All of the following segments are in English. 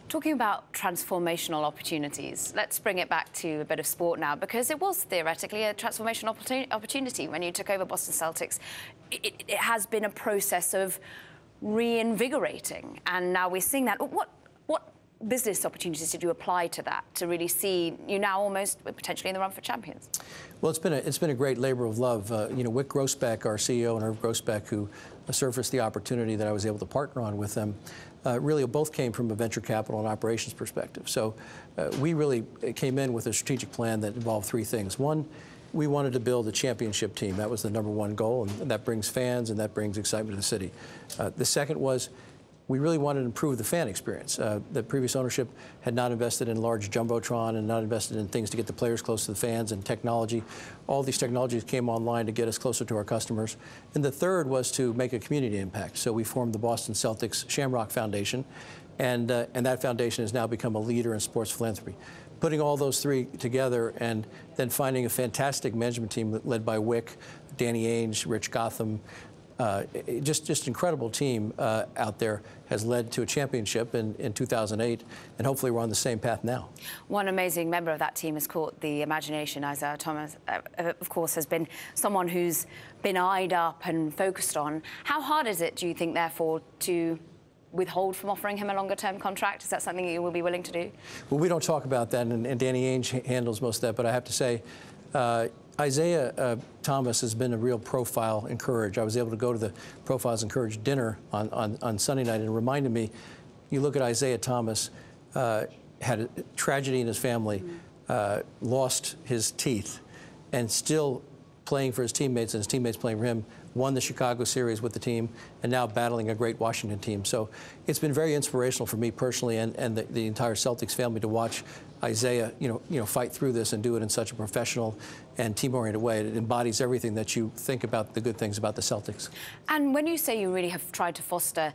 Talking about transformational opportunities, let's bring it back to a bit of sport now, because it was theoretically a transformational opportunity when you took over Boston Celtics. It has been a process of reinvigorating, and now we're seeing that. What business opportunities did you apply to that to really see you now almost potentially in the run for champions? Well, it's been a great labor of love. Wick Grossbeck, our CEO, and Irv Grossbeck, who surfaced the opportunity that I was able to partner on with them, really both came from a venture capital and operations perspective. So we really came in with a strategic plan that involved three things. One, we wanted to build a championship team. That was the #1 goal, and that brings fans and that brings excitement to the city. The second was we really wanted to improve the fan experience. The previous ownership had not invested in large jumbotron and not invested in things to get the players close to the fans and technology. All these technologies came online to get us closer to our customers. And the third was to make a community impact. So we formed the Boston Celtics Shamrock Foundation, and that foundation has now become a leader in sports philanthropy. Putting all those three together and then finding a fantastic management team led by Wick, Danny Ainge, Rich Gotham, just incredible team out there has led to a championship in 2008, and hopefully we're on the same path now. One amazing member of that team has caught the imagination. Isaiah Thomas, of course, has been someone who's been eyed up and focused on. How hard is it, do you think, therefore, to withhold from offering him a longer-term contract? Is that something you will be willing to do? Well, we don't talk about that, and Danny Ainge handles most of that, but I have to say, Isaiah Thomas has been a real profile in Courage. I was able to go to the Profiles in Courage dinner on Sunday night, and it reminded me, you look at Isaiah Thomas, had a tragedy in his family, lost his teeth, and still playing for his teammates, and his teammates playing for him, won the Chicago series with the team, and now battling a great Washington team. So it's been very inspirational for me personally and the entire Celtics family to watch Isaiah, fight through this and do it in such a professional and team-oriented way. It embodies everything that you think about the good things about the Celtics. And when you say you really have tried to foster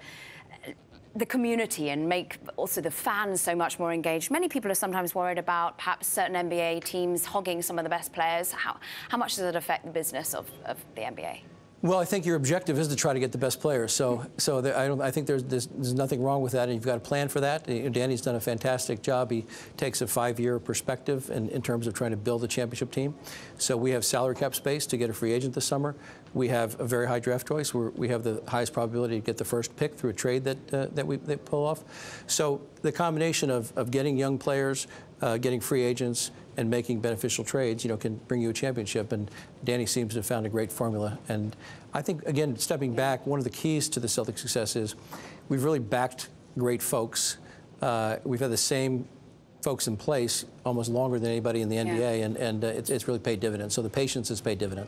the community and make also the fans so much more engaged, many people are sometimes worried about perhaps certain NBA teams hogging some of the best players. How much does it affect the business of the NBA? Well, I think your objective is to try to get the best players. I think there's nothing wrong with that, and you've got a plan for that. Danny's done a fantastic job. He takes a 5-year perspective in terms of trying to build a championship team. So we have salary cap space to get a free agent this summer. We have a very high draft choice. We have the highest probability to get the first pick through a trade that we pull off. So the combination of getting young players, getting free agents, and making beneficial trades, can bring you a championship. And Danny seems to have found a great formula. And I think, again, stepping back, one of the keys to the Celtics' success is we've really backed great folks. We've had the same folks in place almost longer than anybody in the NBA, and it's really paid dividends. So the patience has paid dividends.